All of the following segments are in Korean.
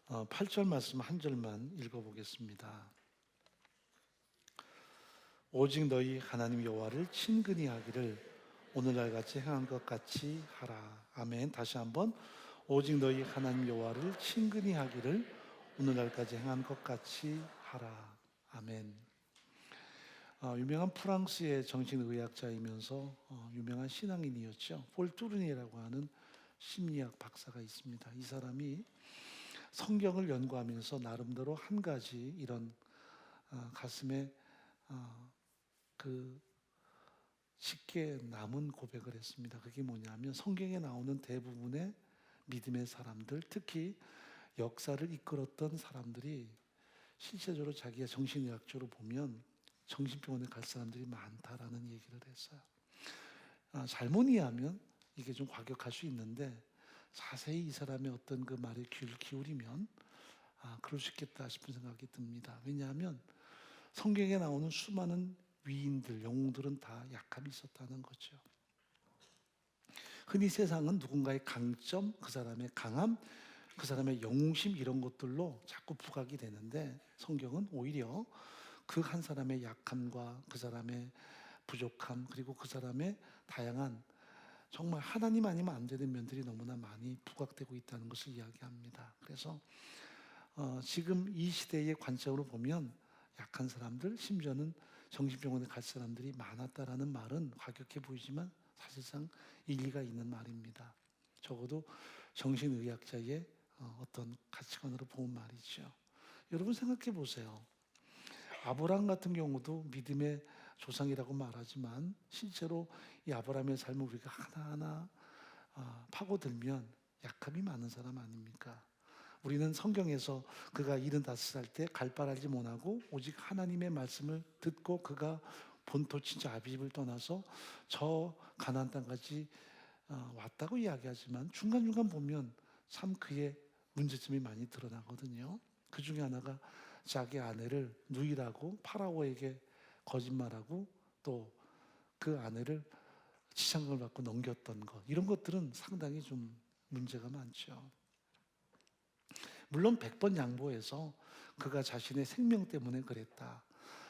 8절 말씀 한 절만 읽어보겠습니다. 오직 너희 하나님 여호와를 친근히 하기를 오늘날 같이 행한 것 같이 하라. 아멘. 다시 한번 오직 너희 하나님 여호와를 친근히 하기를 오늘날까지 행한 것 같이 하라. 아멘. 유명한 프랑스의 정신의학자이면서 유명한 신앙인이었죠. 폴 뚜르니에라고 하는 심리학 박사가 있습니다. 이 사람이 성경을 연구하면서 나름대로 한 가지 이런 가슴에 그 쉽게 남은 고백을 했습니다. 그게 뭐냐면 성경에 나오는 대부분의 믿음의 사람들, 특히 역사를 이끌었던 사람들이 실제적으로 자기가 정신의학적으로 보면 정신병원에 갈 사람들이 많다라는 얘기를 했어요. 잘못 이해하면 이게 좀 과격할 수 있는데 자세히 이 사람의 어떤 그 말에 귀를 기울이면 그럴 수 있겠다 싶은 생각이 듭니다. 왜냐하면 성경에 나오는 수많은 위인들, 영웅들은 다 약함이 있었다는 거죠. 흔히 세상은 누군가의 강점, 그 사람의 강함, 그 사람의 영웅심 이런 것들로 자꾸 부각이 되는데 성경은 오히려 그 한 사람의 약함과 그 사람의 부족함 그리고 그 사람의 다양한 정말 하나님 아니면 안 되는 면들이 너무나 많이 부각되고 있다는 것을 이야기합니다. 그래서 지금 이 시대의 관점으로 보면 약한 사람들, 심지어는 정신병원에 갈 사람들이 많았다라는 말은 과격해 보이지만 사실상 일리가 있는 말입니다. 적어도 정신의학자의 어떤 가치관으로 본 말이죠. 여러분 생각해 보세요. 아브라함 같은 경우도 믿음의 조상이라고 말하지만 실제로 이 아브라함의 삶을 우리가 하나하나 파고들면 약함이 많은 사람 아닙니까? 우리는 성경에서 그가 75살 때 갈바라지 못하고 오직 하나님의 말씀을 듣고 그가 본토 친자 아비집을 떠나서 저 가나안 땅까지 왔다고 이야기하지만 중간중간 보면 참 그의 문제점이 많이 드러나거든요. 그 중에 하나가 자기 아내를 누이라고 파라오에게 거짓말하고 또 그 아내를 지장을 받고 넘겼던 것, 이런 것들은 상당히 좀 문제가 많죠. 물론 100번 양보해서 그가 자신의 생명 때문에 그랬다.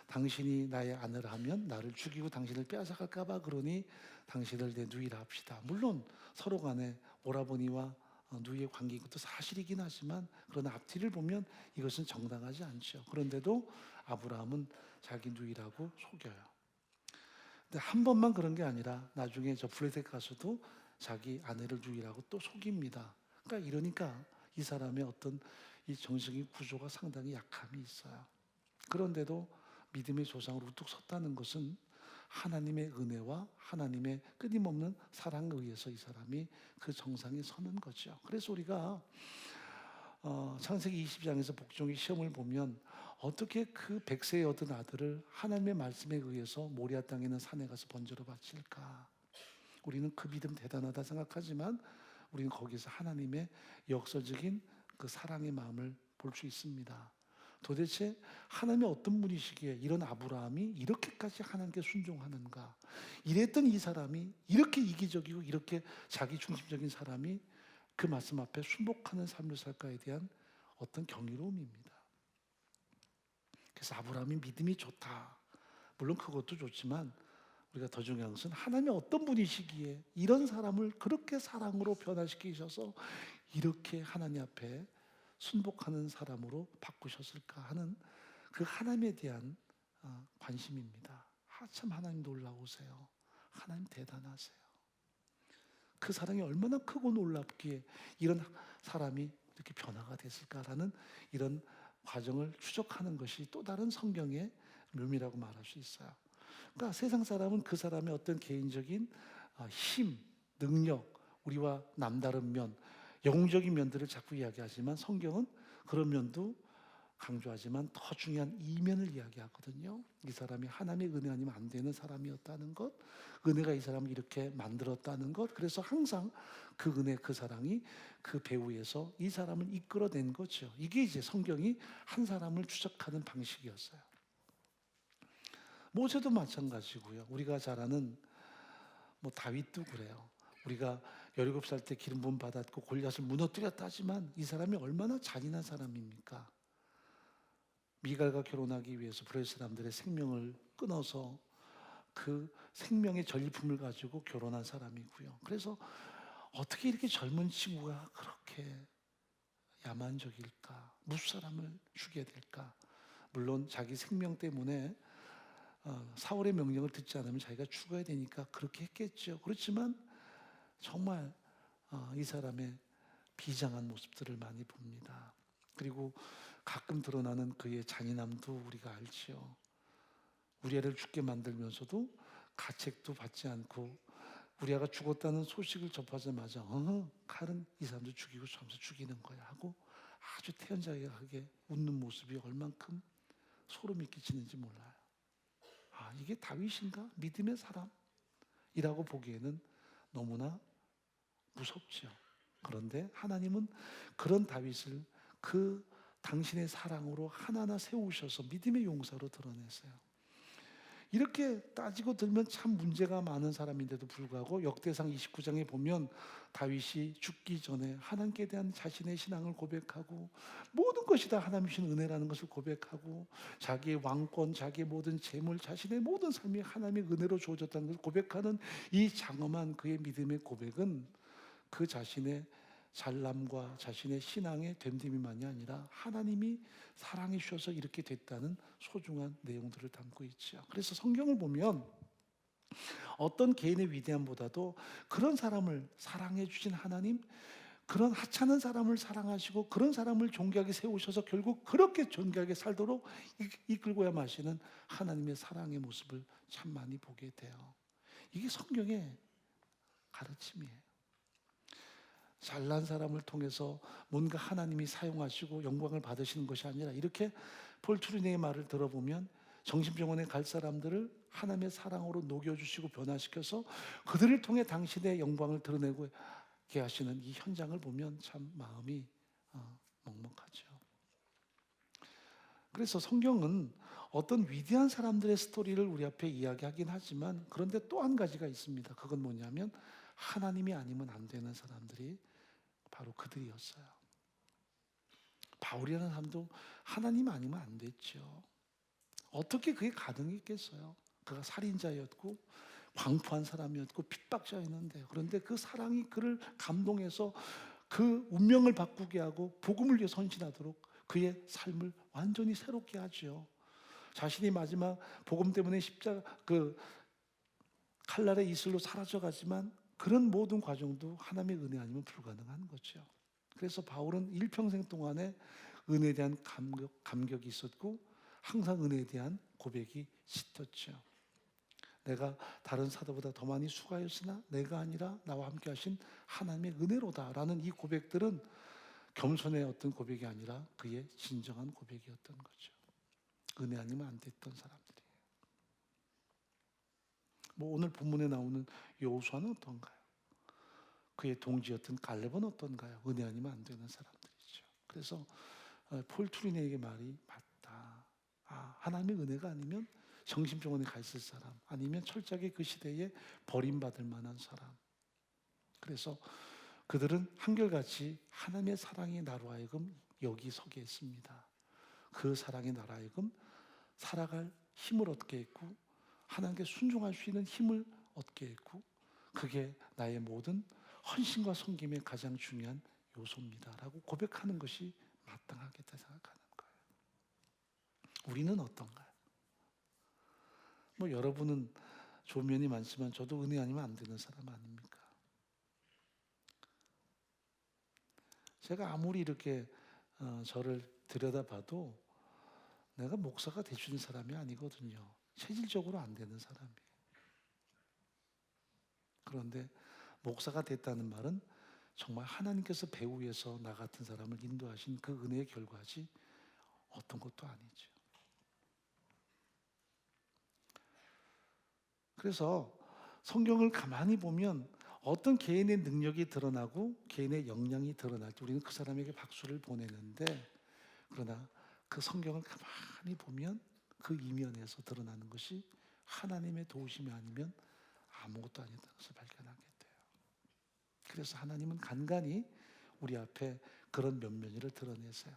당신이 나의 아내를 하면 나를 죽이고 당신을 빼앗아갈까 봐 그러니 당신을 내 누이라 합시다. 물론 서로 간에 오라버니와 누이의 관계인 것도 사실이긴 하지만 그러나 앞뒤를 보면 이것은 정당하지 않죠. 그런데도 아브라함은 자기 누이라고 속여요. 근데 한 번만 그런 게 아니라 나중에 저 블레셋 가서도 자기 아내를 누이라고 또 속입니다. 이러니까 이 사람의 어떤 이 정신적인 구조가 상당히 약함이 있어요. 그런데도 믿음의 조상으로 우뚝 섰다는 것은 하나님의 은혜와 하나님의 끊임없는 사랑에 의해서 이 사람이 그 정상에 서는 거죠. 그래서 우리가 창세기 20장에서 복종의 시험을 보면 어떻게 그 100세에 얻은 아들을 하나님의 말씀에 의해서 모리아 땅에 있는 산에 가서 번제로 바칠까? 우리는 그 믿음 대단하다 생각하지만 우리는 거기서 하나님의 역설적인 그 사랑의 마음을 볼 수 있습니다. 도대체 하나님이 어떤 분이시기에 이런 아브라함이 이렇게까지 하나님께 순종하는가? 이랬던 이 사람이 이렇게 이기적이고 이렇게 자기 중심적인 사람이 그 말씀 앞에 순복하는 삶을 살까에 대한 어떤 경이로움입니다. 그래서 아브라함이 믿음이 좋다. 물론 그것도 좋지만 우리가 더 중요한 것은 하나님이 어떤 분이시기에 이런 사람을 그렇게 사랑으로 변화시키셔서 이렇게 하나님 앞에 순복하는 사람으로 바꾸셨을까 하는 그 하나님에 대한 관심입니다. 참 하나님 놀라우세요. 하나님 대단하세요. 그 사랑이 얼마나 크고 놀랍기에 이런 사람이 이렇게 변화가 됐을까라는 이런 과정을 추적하는 것이 또 다른 성경의 묘미라고 말할 수 있어요. 그러니까 세상 사람은 그 사람의 어떤 개인적인 힘, 능력, 우리와 남다른 면, 영웅적인 면들을 자꾸 이야기하지만 성경은 그런 면도 강조하지만 더 중요한 이면을 이야기하거든요. 이 사람이 하나님의 은혜 아니면 안 되는 사람이었다는 것, 은혜가 이 사람을 이렇게 만들었다는 것, 그래서 항상 그 은혜, 그 사랑이 그 배후에서 이 사람을 이끌어낸 거죠. 이게 이제 성경이 한 사람을 추적하는 방식이었어요. 모세도 마찬가지고요. 우리가 잘 아는 다윗도 그래요. 우리가 17살 때 기름 부음 받았고 골리앗을 무너뜨렸다 하지만 이 사람이 얼마나 잔인한 사람입니까? 미갈과 결혼하기 위해서 브레 사람들의 생명을 끊어서 그 생명의 전리품을 가지고 결혼한 사람이고요. 그래서 어떻게 이렇게 젊은 친구가 그렇게 야만적일까? 무슨 사람을 죽여야 될까? 물론 자기 생명 때문에 사울의 명령을 듣지 않으면 자기가 죽어야 되니까 그렇게 했겠죠. 그렇지만 정말 이 사람의 비장한 모습들을 많이 봅니다. 그리고 가끔 드러나는 그의 잔인함도 우리가 알지요. 우리아를 죽게 만들면서도 가책도 받지 않고 우리아가 죽었다는 소식을 접하자마자 칼은 이 사람도 죽이고 저 사람도 죽이는 거야 하고 아주 태연자하게 웃는 모습이 얼만큼 소름이 끼치는지 몰라요. 이게 다윗인가? 믿음의 사람이라고 보기에는 너무나 무섭죠. 그런데 하나님은 그런 다윗을 그 당신의 사랑으로 하나하나 세우셔서 믿음의 용사로 드러냈어요. 이렇게 따지고 들면 참 문제가 많은 사람인데도 불구하고 역대상 29장에 보면 다윗이 죽기 전에 하나님께 대한 자신의 신앙을 고백하고 모든 것이 다 하나님 주신 은혜라는 것을 고백하고 자기의 왕권, 자기의 모든 재물, 자신의 모든 삶이 하나님의 은혜로 주어졌다는 것을 고백하는 이 장엄한 그의 믿음의 고백은 그 자신의 잘남과 자신의 신앙의 됨됨이만이 아니라 하나님이 사랑해 주셔서 이렇게 됐다는 소중한 내용들을 담고 있죠. 그래서 성경을 보면 어떤 개인의 위대함보다도 그런 사람을 사랑해 주신 하나님, 그런 하찮은 사람을 사랑하시고 그런 사람을 존귀하게 세우셔서 결국 그렇게 존귀하게 살도록 이끌고야 마시는 하나님의 사랑의 모습을 참 많이 보게 돼요. 이게 성경의 가르침이에요. 잘난 사람을 통해서 뭔가 하나님이 사용하시고 영광을 받으시는 것이 아니라 이렇게 폴 트루니의 말을 들어보면 정신병원에 갈 사람들을 하나님의 사랑으로 녹여주시고 변화시켜서 그들을 통해 당신의 영광을 드러내게 하시는 이 현장을 보면 참 마음이 먹먹하죠. 그래서 성경은 어떤 위대한 사람들의 스토리를 우리 앞에 이야기하긴 하지만 그런데 또 한 가지가 있습니다. 그건 뭐냐면 하나님이 아니면 안 되는 사람들이 바로 그들이었어요. 바울이라는 사람도 하나님 아니면 안 됐죠. 어떻게 그게 가능했겠어요? 그가 살인자였고 광포한 사람이었고 핍박자였는데 그런데 그 사랑이 그를 감동해서 그 운명을 바꾸게 하고 복음을 위해 선신하도록 그의 삶을 완전히 새롭게 하죠. 자신이 마지막 복음 때문에 십자가 그 칼날의 이슬로 사라져가지만 그런 모든 과정도 하나님의 은혜 아니면 불가능한 거죠. 그래서 바울은 일평생 동안에 은혜에 대한 감격이 있었고 항상 은혜에 대한 고백이 짙었죠. 내가 다른 사도보다 더 많이 수고하였으나 내가 아니라 나와 함께 하신 하나님의 은혜로다라는 이 고백들은 겸손의 어떤 고백이 아니라 그의 진정한 고백이었던 거죠. 은혜 아니면 안 됐던 사람들이에요. 오늘 본문에 나오는 여호수아는 어떤가요? 그의 동지였던 갈렙은 어떤가요? 은혜 아니면 안 되는 사람들이죠. 그래서 폴 트루니에게 말이 맞다. 하나님의 은혜가 아니면 정신병원에 가 있을 사람, 아니면 철저하게 그 시대에 버림받을 만한 사람. 그래서 그들은 한결같이 하나님의 사랑이 나로 하여금 여기 서게 했습니다. 그 사랑이 나로 하여금 살아갈 힘을 얻게 했고 하나님께 순종할 수 있는 힘을 얻게 했고 그게 나의 모든 헌신과 섬김의 가장 중요한 요소입니다 라고 고백하는 것이 마땅하겠다 생각하는 거예요. 우리는 어떤가요? 여러분은 좋은 면이 많지만 저도 은혜 아니면 안 되는 사람 아닙니까? 제가 아무리 이렇게 저를 들여다봐도 내가 목사가 되주는 사람이 아니거든요. 체질적으로 안 되는 사람이에요. 그런데 목사가 됐다는 말은 정말 하나님께서 배후에서 나 같은 사람을 인도하신 그 은혜의 결과지 어떤 것도 아니죠. 그래서 성경을 가만히 보면 어떤 개인의 능력이 드러나고 개인의 역량이 드러날 때 우리는 그 사람에게 박수를 보내는데 그러나 그 성경을 가만히 보면 그 이면에서 드러나는 것이 하나님의 도우심이 아니면 아무것도 아니었다는 것을 발견하게 돼요. 그래서 하나님은 간간히 우리 앞에 그런 면면이를 드러내세요.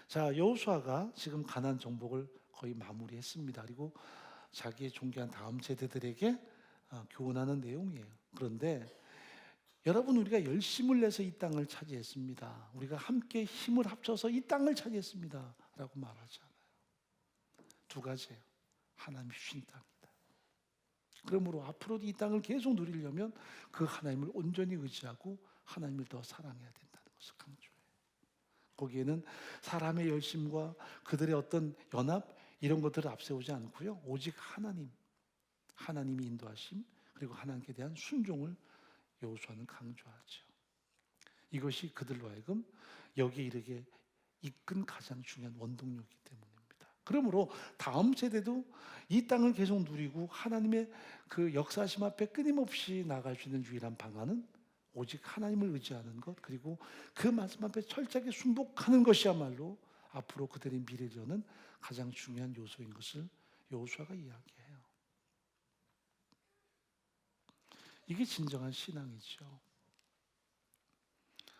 자, 여호수아가 지금 가나안 정복을 거의 마무리했습니다. 그리고 자기의 존귀한 다음 세대들에게 교훈하는 내용이에요. 그런데 여러분, 우리가 열심을 내서 이 땅을 차지했습니다. 우리가 함께 힘을 합쳐서 이 땅을 차지했습니다 라고 말하잖아요. 두 가지예요. 하나님이 주신 땅이다. 그러므로 앞으로도 이 땅을 계속 누리려면 그 하나님을 온전히 의지하고 하나님을 더 사랑해야 된다는 것을 강조해요. 거기에는 사람의 열심과 그들의 어떤 연합 이런 것들을 앞세우지 않고요, 오직 하나님이 인도하심, 그리고 하나님께 대한 순종을 여호수아는 강조하죠. 이것이 그들로 하여금 여기에 이르게 이끈 가장 중요한 원동력이기 때문입니다. 그러므로 다음 세대도 이 땅을 계속 누리고 하나님의 그 역사심 앞에 끊임없이 나아갈 수 있는 유일한 방안은 오직 하나님을 의지하는 것, 그리고 그 말씀 앞에 철저하게 순복하는 것이야말로 앞으로 그들의 미래를 여는 가장 중요한 요소인 것을 여호수아가 이야기해요. 이게 진정한 신앙이죠.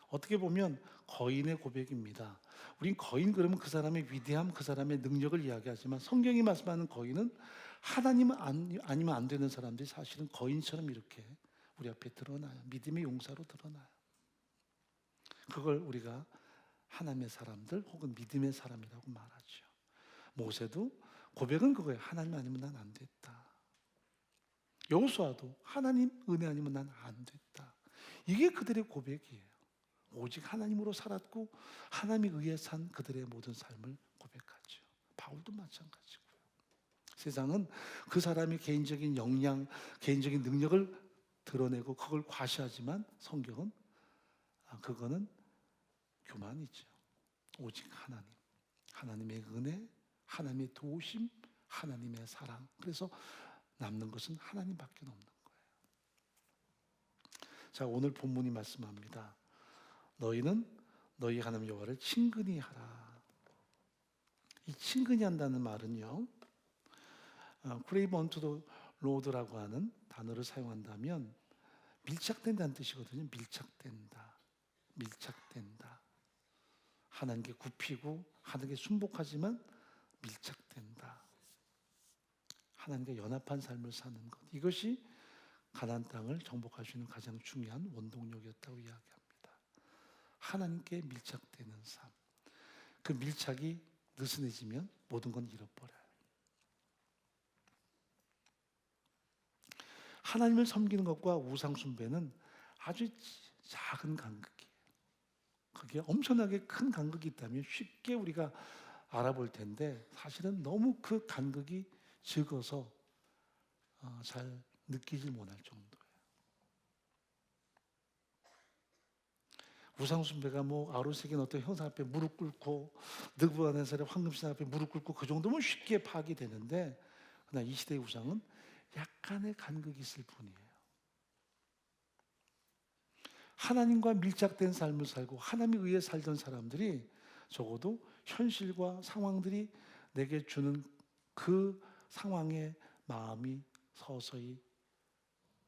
어떻게 보면 거인의 고백입니다. 우린 거인 그러면 그 사람의 위대함, 그 사람의 능력을 이야기하지만 성경이 말씀하는 거인은 하나님은 아니면 안 되는 사람들이 사실은 거인처럼 이렇게 우리 앞에 드러나요. 믿음의 용사로 드러나요. 그걸 우리가 하나님의 사람들 혹은 믿음의 사람이라고 말하죠. 모세도 고백은 그거예요. 하나님 아니면 난 안 됐다. 여호수아도 하나님 은혜 아니면 난 안 됐다. 이게 그들의 고백이에요. 오직 하나님으로 살았고 하나님에 의해 산 그들의 모든 삶을 고백하죠. 바울도 마찬가지고요. 세상은 그 사람의 개인적인 역량, 개인적인 능력을 드러내고 그걸 과시하지만 성경은 그거는 교만이죠. 오직 하나님의 은혜, 하나님의 도우심, 하나님의 사랑. 그래서 남는 것은 하나님밖에 없는 거예요. 자, 오늘 본문이 말씀합니다. 너희는 너희 하나님 여호와를 친근히 하라. 이 친근히 한다는 말은요, crave unto the Lord라고 하는 단어를 사용한다면 밀착된다는 뜻이거든요. 밀착된다. 하나님께 굽히고 하나님께 순복하지만 밀착된다. 하나님과 연합한 삶을 사는 것. 이것이 가나안 땅을 정복할 수 있는 가장 중요한 원동력이었다고 이야기합니다. 하나님께 밀착되는 삶. 그 밀착이 느슨해지면 모든 건 잃어버려요. 하나님을 섬기는 것과 우상 숭배는 아주 작은 간극이에요. 그게 엄청나게 큰 간극이 있다면 쉽게 우리가 알아볼 텐데 사실은 너무 그 간극이 적어서 잘 느끼질 못할 정도예요. 우상 숭배가 아로새긴 어떤 형상 앞에 무릎 꿇고 느부갓네살의 황금신 앞에 무릎 꿇고 그 정도면 쉽게 파악이 되는데, 그러나 이 시대의 우상은 약간의 간극이 있을 뿐이에요. 하나님과 밀착된 삶을 살고 하나님에 의해 살던 사람들이 적어도 현실과 상황들이 내게 주는 그 상황의 마음이 서서히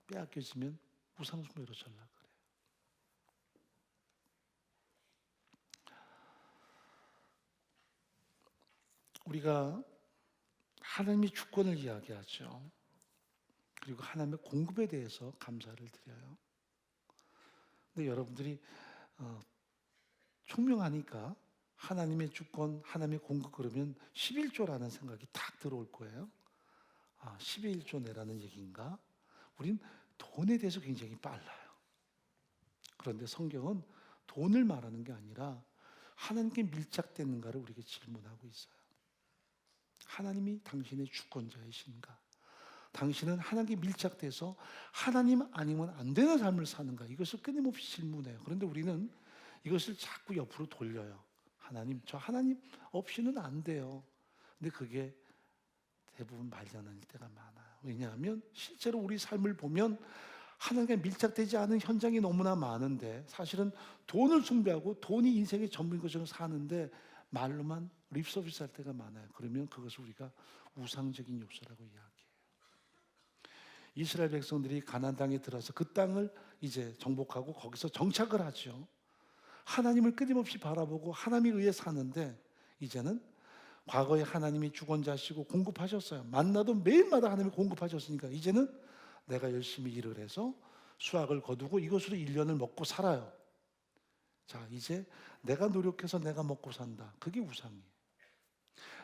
빼앗겨지면 우상 숭배로 전락을 해요. 우리가 하나님의 주권을 이야기하죠. 그리고 하나님의 공급에 대해서 감사를 드려요. 근데 여러분들이 총명하니까 하나님의 주권, 하나님의 공급 그러면 11조라는 생각이 탁 들어올 거예요. 11조 내라는 얘기인가? 우린 돈에 대해서 굉장히 빨라요. 그런데 성경은 돈을 말하는 게 아니라 하나님께 밀착되는가를 우리에게 질문하고 있어요. 하나님이 당신의 주권자이신가? 당신은 하나님께 밀착돼서 하나님 아니면 안 되는 삶을 사는가? 이것을 끊임없이 질문해요. 그런데 우리는 이것을 자꾸 옆으로 돌려요. 저 하나님 없이는 안 돼요. 근데 그게 대부분 말장난일 때가 많아요. 왜냐하면 실제로 우리 삶을 보면 하나님과 밀착되지 않은 현장이 너무나 많은데 사실은 돈을 숭배하고 돈이 인생의 전부인 것처럼 사는데 말로만 립서비스 할 때가 많아요. 그러면 그것을 우리가 우상적인 요소라고 이야기해요. 이스라엘 백성들이 가나안 땅에 들어서 그 땅을 이제 정복하고 거기서 정착을 하죠. 하나님을 끊임없이 바라보고 하나님에 의해 사는데 이제는 과거에 하나님이 주권자시고 공급하셨어요. 만나도 매일마다 하나님이 공급하셨으니까 이제는 내가 열심히 일을 해서 수확을 거두고 이것으로 1년을 먹고 살아요. 자, 이제 내가 노력해서 내가 먹고 산다. 그게 우상이에요.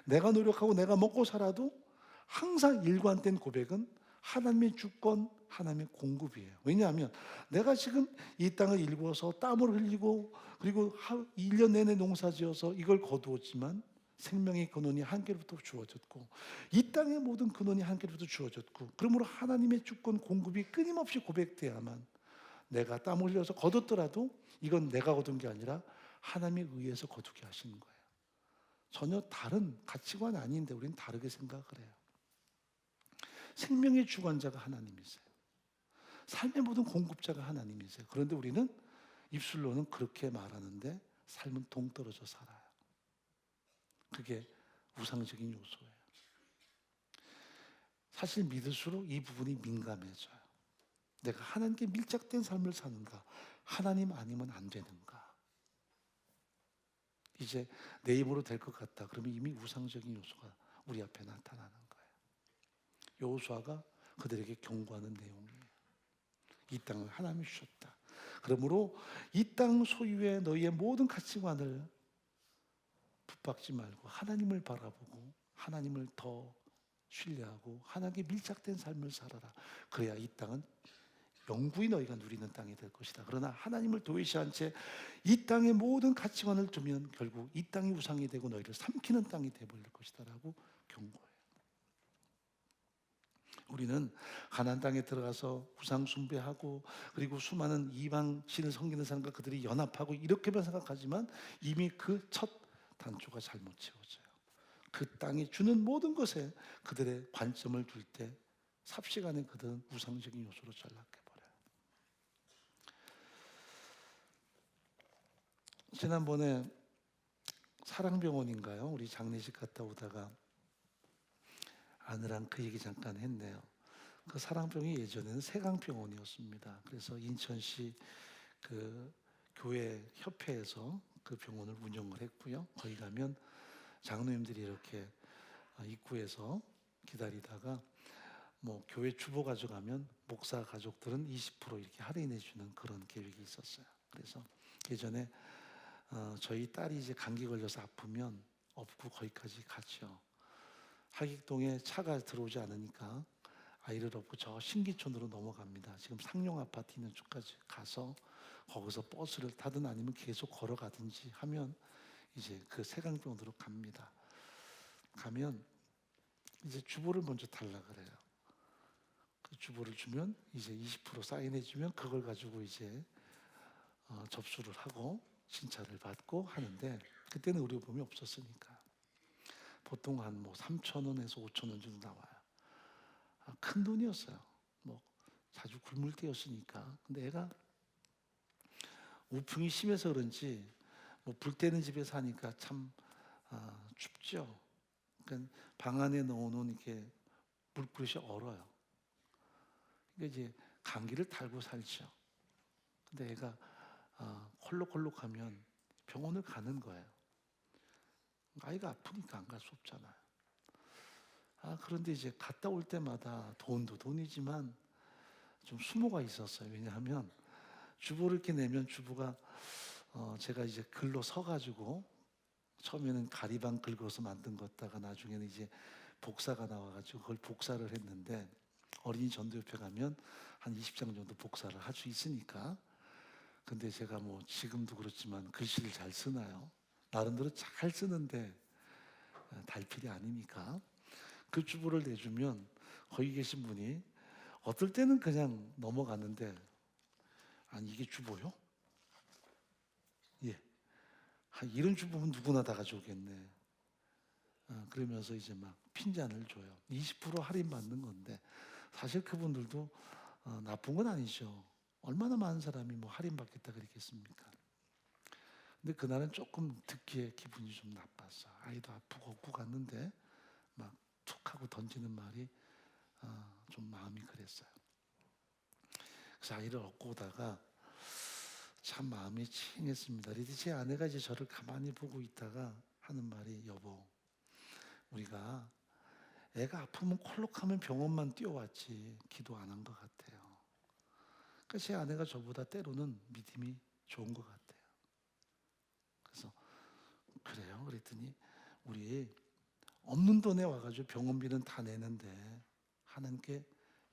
내가 노력하고 내가 먹고 살아도 항상 일관된 고백은 하나님의 주권, 하나님의 공급이에요. 왜냐하면 내가 지금 이 땅을 일구어서 땀을 흘리고 그리고 1년 내내 농사지어서 이걸 거두었지만 생명의 근원이 하나님께로부터 주어졌고 이 땅의 모든 근원이 하나님께로부터 주어졌고 그러므로 하나님의 주권 공급이 끊임없이 고백돼야만 내가 땀 흘려서 거뒀더라도 이건 내가 거둔 게 아니라 하나님에 의해서 거두게 하시는 거예요. 전혀 다른 가치관 아닌데 우리는 다르게 생각을 해요. 생명의 주관자가 하나님이세요. 삶의 모든 공급자가 하나님이세요. 그런데 우리는 입술로는 그렇게 말하는데 삶은 동떨어져 살아요. 그게 우상적인 요소예요. 사실 믿을수록 이 부분이 민감해져요. 내가 하나님께 밀착된 삶을 사는가? 하나님 아니면 안 되는가? 이제 내 힘으로 될 것 같다. 그러면 이미 우상적인 요소가 우리 앞에 나타나는 거예요. 여호수아가 그들에게 경고하는 내용이에요. 이 땅을 하나님이 주셨다. 그러므로 이 땅 소유의 너희의 모든 가치관을 붙박지 말고 하나님을 바라보고 하나님을 더 신뢰하고 하나님께 밀착된 삶을 살아라. 그래야 이 땅은 영구히 너희가 누리는 땅이 될 것이다. 그러나 하나님을 도외시한 채 이 땅의 모든 가치관을 두면 결국 이 땅이 우상이 되고 너희를 삼키는 땅이 되어버릴 것이다 라고 경고해요. 우리는 가나안 땅에 들어가서 우상 숭배하고 그리고 수많은 이방 신을 섬기는 사람과 그들이 연합하고 이렇게만 생각하지만 이미 그 첫 단초가 잘못 채워져요. 그 땅이 주는 모든 것에 그들의 관점을 둘 때 삽시간에 그들은 우상적인 요소로 전락해버려요. 지난번에 사랑병원인가요? 우리 장례식 갔다 오다가 아내랑 그 얘기 잠깐 했네요. 그 사랑병이 예전에는 세강병원이었습니다. 그래서 인천시 그 교회 협회에서 그 병원을 운영을 했고요. 거기 가면 장로님들이 이렇게 입구에서 기다리다가 뭐 교회 주보 가져가면 목사 가족들은 20% 이렇게 할인해 주는 그런 계획이 있었어요. 그래서 예전에 저희 딸이 이제 감기 걸려서 아프면 업고 거기까지 갔죠. 하객동에 차가 들어오지 않으니까 아이를 업고 저 신기촌으로 넘어갑니다. 지금 상용 아파트 있는 쪽까지 가서 거기서 버스를 타든 아니면 계속 걸어가든지 하면 이제 그 세강병원으로 갑니다. 가면 이제 주보를 먼저 달라 그래요. 그 주보를 주면 이제 20% 사인해 주면 그걸 가지고 이제 접수를 하고 진찰을 받고 하는데 그때는 의료보험이 없었으니까 보통 한 뭐 3,000원에서 5,000원 정도 나와요. 큰 돈이었어요. 뭐 자주 굶을 때였으니까. 근데 애가 우풍이 심해서 그런지 뭐 불 때는 집에 사니까 참 춥죠. 그러니까 방 안에 넣어놓은 이렇게 물그릇이 얼어요. 그러니까 이제 감기를 달고 살죠. 근데 애가 콜록콜록하면 병원을 가는 거예요. 아이가 아프니까 안 갈 수 없잖아요. 그런데 이제 갔다 올 때마다 돈도 돈이지만 좀 수모가 있었어요. 왜냐하면 주보를 이렇게 내면 주부가 제가 이제 글로 서가지고 처음에는 가리방 긁어서 만든 것다가 나중에는 이제 복사가 나와가지고 그걸 복사를 했는데 어린이 전도협회 가면 한 20장 정도 복사를 할 수 있으니까. 근데 제가 뭐 지금도 그렇지만 글씨를 잘 쓰나요? 나름대로 잘 쓰는데 달필이 아니니까 그 주보를 내주면 거기 계신 분이 어떨 때는 그냥 넘어갔는데 아니 이게 주보요? 예. 이런 주보면 누구나 다 가져오겠네. 그러면서 이제 막 핀잔을 줘요. 20% 할인 받는 건데 사실 그분들도 나쁜 건 아니죠. 얼마나 많은 사람이 뭐 할인 받겠다 그랬겠습니까? 근데 그날은 조금 듣기에 기분이 좀 나빴어. 아이도 아프고 업고 갔는데 막 툭 하고 던지는 말이 좀 마음이 그랬어요. 그래서 아이를 얻고 오다가 참 마음이 찡했습니다. 제 아내가 이제 저를 가만히 보고 있다가 하는 말이, 여보, 우리가 애가 아프면 콜록하면 병원만 뛰어왔지 기도 안 한 것 같아요. 그러니까 제 아내가 저보다 때로는 믿음이 좋은 것 같아요. 그래서 그래요? 그랬더니 우리 없는 돈에 와가지고 병원비는 다 내는데 하나님께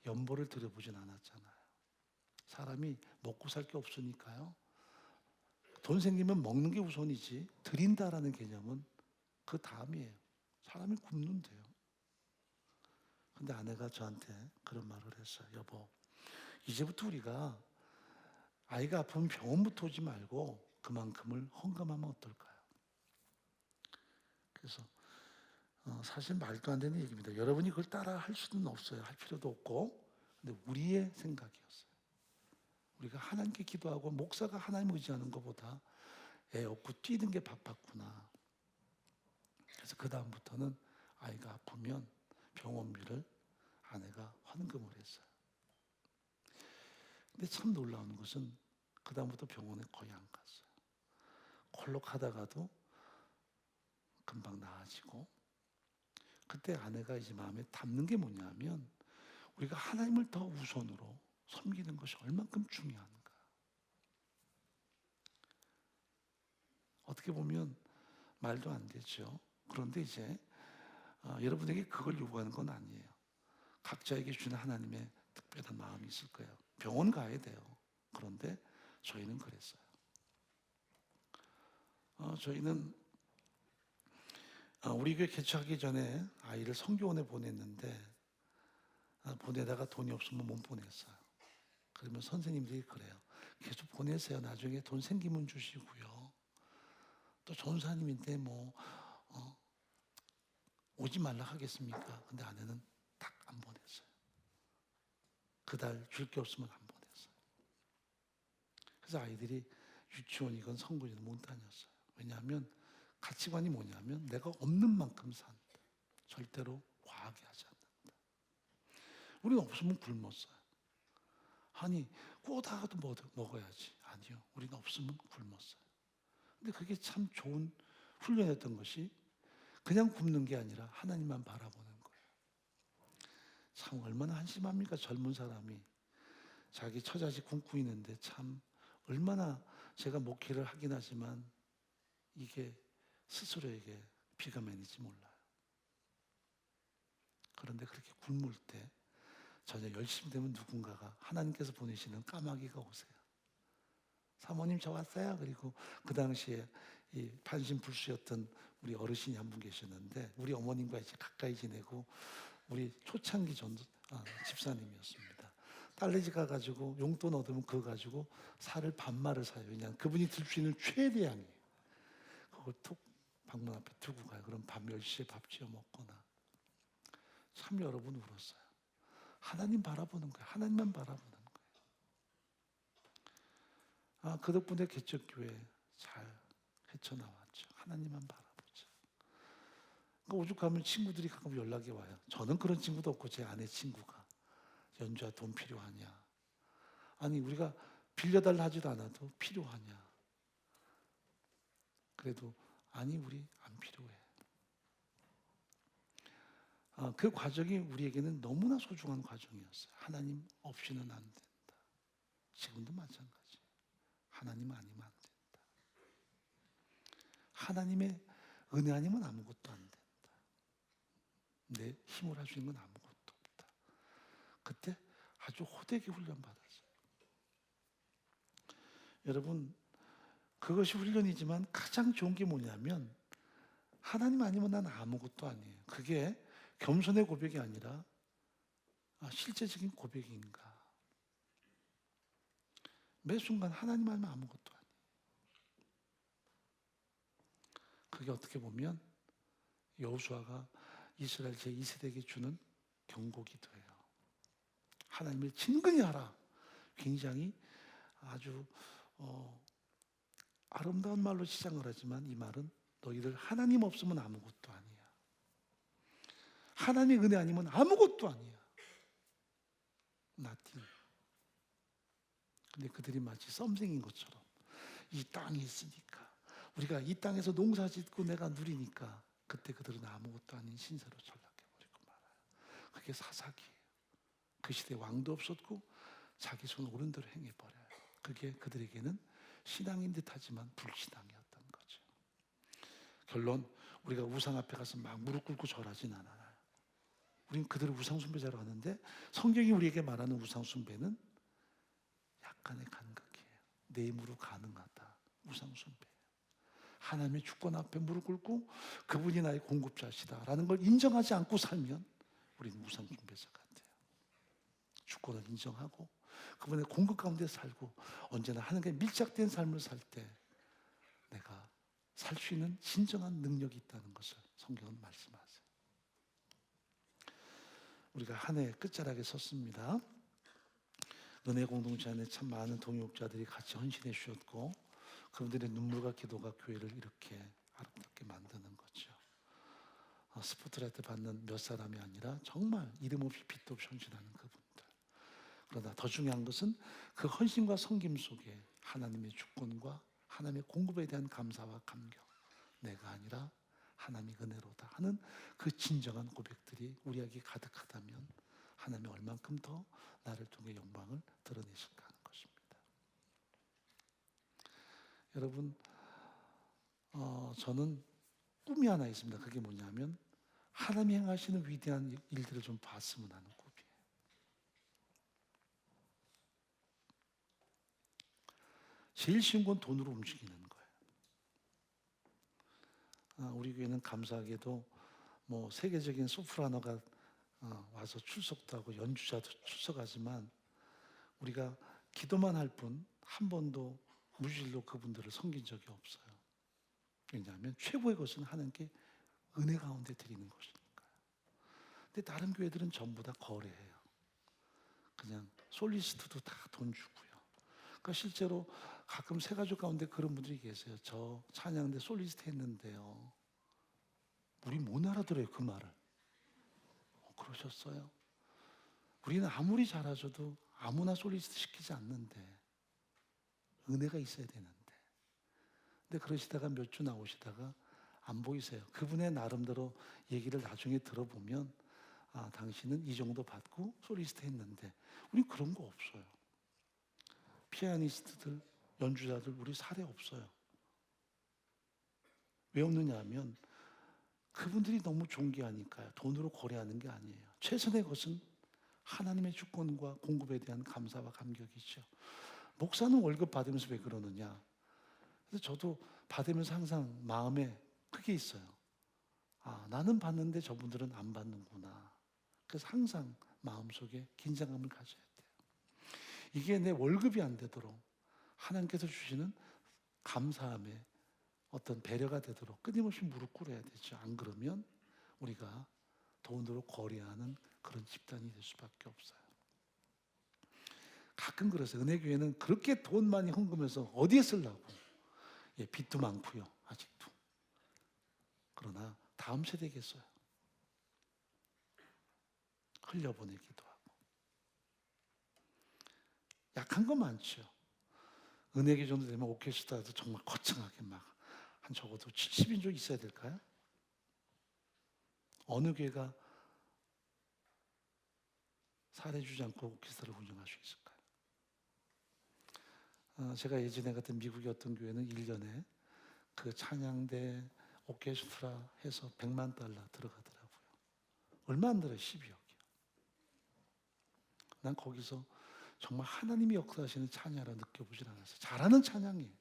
연보를 드려보진 않았잖아요. 사람이 먹고 살 게 없으니까요. 돈 생기면 먹는 게 우선이지 드린다라는 개념은 그 다음이에요. 사람이 굶는데요. 근데 아내가 저한테 그런 말을 했어요. 여보, 이제부터 우리가 아이가 아프면 병원부터 오지 말고 그만큼을 헌금하면 어떨까요? 그래서 사실 말도 안 되는 얘기입니다. 여러분이 그걸 따라 할 수는 없어요. 할 필요도 없고. 근데 우리의 생각이었어요. 우리가 하나님께 기도하고 목사가 하나님 의지하는 것보다 애 얻고 뛰는 게 바빴구나. 그래서 그 다음부터는 아이가 아프면 병원비를 아내가 헌금을 했어요. 근데 참 놀라운 것은 그 다음부터 병원에 거의 안 갔어요. 콜록하다가도 금방 나아지고, 그때 아내가 이제 마음에 담는 게 뭐냐면 우리가 하나님을 더 우선으로 섬기는 것이 얼만큼 중요한가. 어떻게 보면 말도 안 되죠. 그런데 이제 여러분에게 그걸 요구하는 건 아니에요. 각자에게 주는 하나님의 특별한 마음이 있을 거예요. 병원 가야 돼요. 그런데 저희는 그랬어요. 저희는 우리 교회 개척하기 전에 아이를 성교원에 보냈는데 보내다가 돈이 없으면 못 보냈어요. 그러면 선생님들이 그래요. 계속 보내세요. 나중에 돈 생기면 주시고요. 또 전사님인데 오지 말라 하겠습니까? 근데 아내는 딱 안 보냈어요. 그달 줄 게 없으면 안 보냈어요. 그래서 아이들이 유치원이건 성군이건 못 다녔어요. 왜냐하면 가치관이 뭐냐면 내가 없는 만큼 산다. 절대로 과하게 하지 않는다. 우리는 없으면 굶었어요. 아니 꼬다가도 먹어야지. 아니요. 우리는 없으면 굶었어요. 근데 그게 참 좋은 훈련이었던 것이 그냥 굶는 게 아니라 하나님만 바라보는 거예요. 참 얼마나 한심합니까? 젊은 사람이 자기 처자식 굶고 있는데 참 얼마나, 제가 목회를 하긴 하지만 이게 스스로에게 비가맨인지 몰라요. 그런데 그렇게 굶을 때 저녁 열심히 되면 누군가가 하나님께서 보내시는 까마귀가 오세요. 사모님 저 왔어요. 그리고 그 당시에 이 판신불수였던 우리 어르신이 한 분 계셨는데 우리 어머님과 이제 가까이 지내고 우리 초창기 집사님이었습니다. 딸네 집 가가지고 용돈 얻으면 그거 가지고 살을 반마를 사요. 왜냐하면 그분이 들 수 있는 최대양이에요. 그걸 툭 방문 앞에 두고 가요. 그럼 밤 10시에 밥 지어 먹거나. 참 여러분 울었어요. 하나님 바라보는 거예요. 하나님만 바라보는 거예요. 그 덕분에 개척교회 잘 헤쳐나왔죠. 하나님만 바라보죠. 그러니까 오죽하면 친구들이 가끔 연락이 와요. 저는 그런 친구도 없고 제 아내 친구가 연주야 돈 필요하냐. 아니 우리가 빌려달라 하지도 않아도 필요하냐. 그래도 아니 우리 안 필요해. 그 과정이 우리에게는 너무나 소중한 과정이었어요. 하나님 없이는 안 된다. 지금도 마찬가지. 하나님 아니면 안 된다. 하나님의 은혜 아니면 아무것도 안 된다. 내 힘을 할 수 있는 건 아무것도 없다. 그때 아주 호되게 훈련받았어요. 여러분 그것이 훈련이지만 가장 좋은 게 뭐냐면 하나님 아니면 난 아무것도 아니에요. 그게 겸손의 고백이 아니라 실제적인 고백인가. 매 순간 하나님 아니면 아무것도 아니에요. 그게 어떻게 보면 여호수아가 이스라엘 제2세대에게 주는 경고기도예요. 하나님을 친근히 하라. 굉장히 아주 아름다운 말로 시작을 하지만 이 말은 너희들 하나님 없으면 아무것도 아니야. 하나님의 은혜 아니면 아무것도 아니야. nothing. 근데 그들이 마치 썸생인 것처럼 이 땅이 있으니까, 우리가 이 땅에서 농사 짓고 내가 누리니까, 그때 그들은 아무것도 아닌 신세로 전락해버리고 말아요. 그게 사사기예요. 그 시대에 왕도 없었고 자기 손 오른 대로 행해버려요. 그게 그들에게는 신앙인 듯하지만 불신앙이었던 거죠. 결론, 우리가 우상 앞에 가서 막 무릎 꿇고 절하진 않아요. 우리는 그들을 우상 숭배자로 하는데, 성경이 우리에게 말하는 우상 숭배는 약간의 간극이에요. 내 힘으로 가능하다. 우상 숭배. 하나님의 주권 앞에 무릎 꿇고 그분이 나의 공급자시다라는 걸 인정하지 않고 살면 우리는 우상 숭배자 같아요. 주권을 인정하고 그분의 공급 가운데 살고 언제나 하나님께 밀착된 삶을 살 때 내가 살 수 있는 진정한 능력이 있다는 것을 성경은 말씀하세요. 우리가 한 해 끝자락에 섰습니다. 은혜 공동체 안에 참 많은 동역자들이 같이 헌신해 주셨고, 그분들의 눈물과 기도가 교회를 이렇게 아름답게 만드는 거죠. 스포트라이트 받는 몇 사람이 아니라 정말 이름 없이 빛도 없이 헌신하는 그분들. 그러나 더 중요한 것은 그 헌신과 섬김 속에 하나님의 주권과 하나님의 공급에 대한 감사와 감격, 내가 아니라 하나님의 은혜로다 하는 그 진정한 고백들이 우리에게 가득하다면 하나님이 얼만큼 더 나를 통해 영광을 드러내실까 하는 것입니다. 여러분, 저는 꿈이 하나 있습니다. 그게 뭐냐면 하나님이 행하시는 위대한 일들을 좀 봤으면 하는 꿈이에요. 제일 쉬운 건 돈으로 움직이는 거예요. 우리 교회는 감사하게도 뭐 세계적인 소프라노가 와서 출석도 하고 연주자도 출석하지만 우리가 기도만 할 뿐 한 번도 무실로 그분들을 섬긴 적이 없어요. 왜냐하면 최고의 것은 하나님께 은혜 가운데 드리는 것이니까요. 근데 다른 교회들은 전부 다 거래해요. 그냥 솔리스트도 다 돈 주고요. 그러니까 실제로 가끔 새 가족 가운데 그런 분들이 계세요. 저 찬양대 솔리스트 했는데요. 우리 못 알아들어요, 그 말을. 그러셨어요? 우리는 아무리 잘하셔도 아무나 솔리스트 시키지 않는데 은혜가 있어야 되는데. 근데 그러시다가 몇 주 나오시다가 안 보이세요. 그분의 나름대로 얘기를 나중에 들어보면 당신은 이 정도 받고 솔리스트 했는데 우리 그런 거 없어요. 피아니스트들, 연주자들 우리 사례 없어요. 왜 없느냐 하면 그분들이 너무 존귀하니까요. 돈으로 거래하는 게 아니에요. 최선의 것은 하나님의 주권과 공급에 대한 감사와 감격이죠. 목사는 월급 받으면서 왜 그러느냐? 그래서 저도 받으면서 항상 마음에 그게 있어요. 나는 받는데 저분들은 안 받는구나. 그래서 항상 마음속에 긴장감을 가져야 돼요. 이게 내 월급이 안 되도록 하나님께서 주시는 감사함에 어떤 배려가 되도록 끊임없이 무릎 꿇어야 되죠. 안 그러면 우리가 돈으로 거래하는 그런 집단이 될 수밖에 없어요. 가끔 그러세요. 은혜교회는 그렇게 돈 많이 헌금해서 어디에 쓰려고. 빚도 많고요. 아직도. 그러나 다음 세대겠어요. 흘려보내기도 하고. 약한 거 많죠. 은혜교 정도 되면 오케스트라도 정말 거창하게 막 한 적어도 70인조 있어야 될까요? 어느 교회가 사례주지 않고 오케스트라를 운영할 수 있을까요? 제가 예전에 갔던 미국의 어떤 교회는 1년에 그 찬양대 오케스트라 해서 $100만 들어가더라고요. 얼마 안 들어요? 12억이요. 난 거기서 정말 하나님이 역사하시는 찬양이라 느껴보질 않았어요. 잘하는 찬양이에요.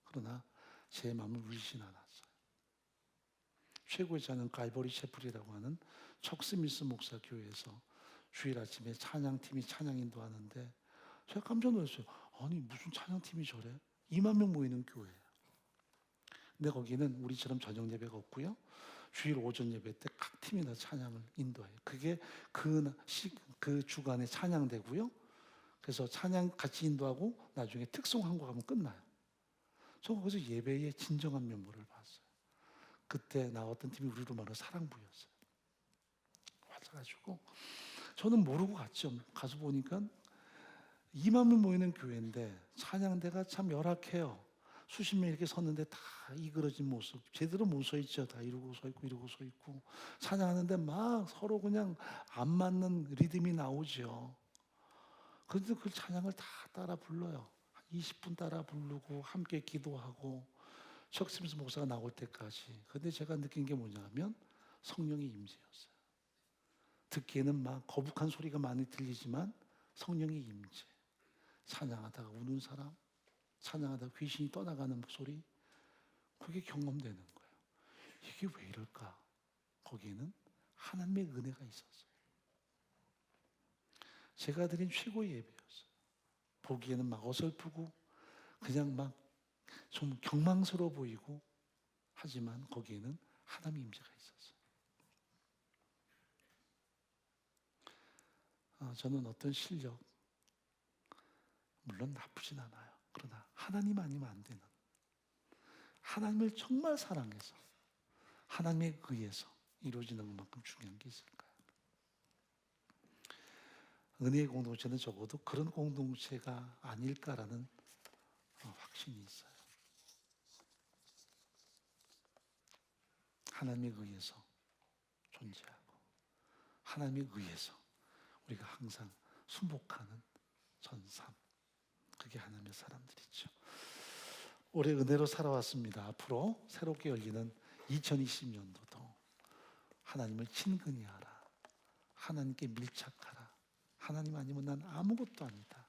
그러나 제 마음을 울리진 않았어요. 최고의 찬양 갈보리 셰플이라고 하는 척 스미스 목사 교회에서 주일 아침에 찬양팀이 찬양 인도하는데 제가 깜짝 놀랐어요. 아니 무슨 찬양팀이 저래? 2만 명 모이는 교회예요. 근데 거기는 우리처럼 저녁 예배가 없고요. 주일 오전 예배 때 각 팀이 다 찬양을 인도해요. 그게 그 주간에 찬양되고요. 그래서 찬양 같이 인도하고 나중에 특송 한 곡 하면 끝나요. 저 거기서 예배의 진정한 면모를 봤어요. 그때 나왔던 팀이 우리로 말하는 사랑부였어요. 와가지고 저는 모르고 갔죠. 가서 보니까 2만 명 모이는 교회인데 찬양대가 참 열악해요. 수십 명 이렇게 섰는데 다 이그러진 모습, 제대로 못 서 있죠. 다 이러고 서 있고 이러고 서 있고 찬양하는데 막 서로 그냥 안 맞는 리듬이 나오죠. 그런데 그 찬양을 다 따라 불러요. 20분 따라 부르고 함께 기도하고 척스미스 목사가 나올 때까지. 그런데 제가 느낀 게 뭐냐면 성령의 임재였어요. 듣기에는 막 거북한 소리가 많이 들리지만 성령의 임재. 찬양하다가 우는 사람, 찬양하다가 귀신이 떠나가는 소리, 그게 경험되는 거예요. 이게 왜 이럴까? 거기에는 하나님의 은혜가 있었어요. 제가 드린 최고의 예배였어요. 보기에는 막 어설프고 그냥 막 좀 경망스러워 보이고 하지만 거기에는 하나님의 임재가 있었어요. 저는 어떤 실력, 물론 나쁘진 않아요. 그러나 하나님 아니면 안 되는, 하나님을 정말 사랑해서 하나님에 의해서 이루어지는 것만큼 중요한 게 있을까요? 은혜의 공동체는 적어도 그런 공동체가 아닐까라는 확신이 있어요. 하나님에 의해서 존재하고 하나님에 의해서 우리가 항상 순복하는 전삼, 그게 하나님의 사람들이죠. 올해 은혜로 살아왔습니다. 앞으로 새롭게 열리는 2020년도도 하나님을 친근히 하라, 하나님께 밀착하라, 하나님 아니면 난 아무것도 아니다,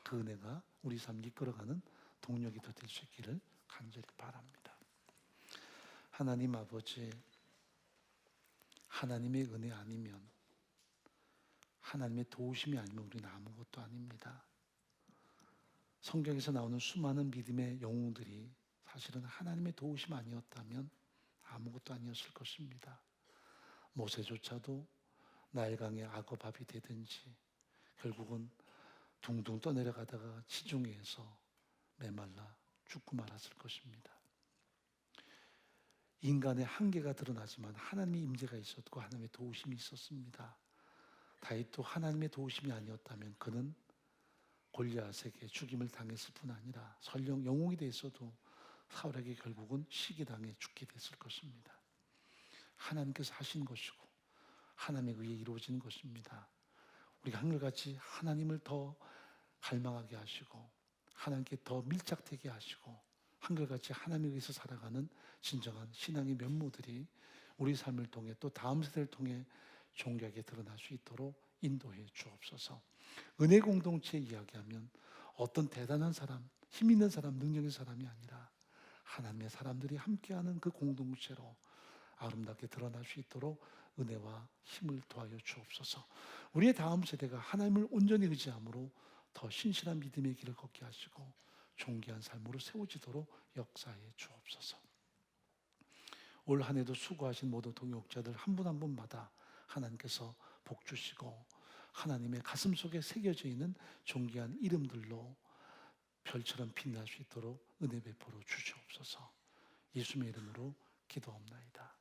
그 은혜가 우리 삶을 이끌어가는 동력이 더 될 수 있기를 간절히 바랍니다. 하나님 아버지, 하나님의 은혜 아니면, 하나님의 도우심이 아니면 우리는 아무것도 아닙니다. 성경에서 나오는 수많은 믿음의 영웅들이 사실은 하나님의 도우심 아니었다면 아무것도 아니었을 것입니다. 모세조차도 나일강의 악어밥이 되든지 결국은 둥둥 떠내려가다가 지중해에서 메말라 죽고 말았을 것입니다. 인간의 한계가 드러나지만 하나님의 임재가 있었고 하나님의 도우심이 있었습니다. 다윗도 하나님의 도우심이 아니었다면 그는 골리앗에게 죽임을 당했을 뿐 아니라 설령 영웅이 됐어도 사울에게 결국은 시기당해 죽게 됐을 것입니다. 하나님께서 하신 것이고 하나님에 의해 이루어진 것입니다. 우리가 한결같이 하나님을 더 갈망하게 하시고 하나님께 더 밀착되게 하시고 한결같이 하나님에 의해서 살아가는 진정한 신앙의 면모들이 우리 삶을 통해 또 다음 세대를 통해 존귀하게 드러날 수 있도록 인도해 주옵소서. 은혜 공동체 이야기하면 어떤 대단한 사람, 힘 있는 사람, 능력 있는 사람이 아니라 하나님의 사람들이 함께하는 그 공동체로 아름답게 드러날 수 있도록 은혜와 힘을 더하여 주옵소서. 우리의 다음 세대가 하나님을 온전히 의지함으로 더 신실한 믿음의 길을 걷게 하시고 존귀한 삶으로 세워지도록 역사해 주옵소서. 올 한 해도 수고하신 모든 동역자들 한 분 한 분마다 하나님께서 복 주시고 하나님의 가슴 속에 새겨져 있는 존귀한 이름들로 별처럼 빛날 수 있도록 은혜 베풀어 주시옵소서. 예수님의 이름으로 기도합나이다.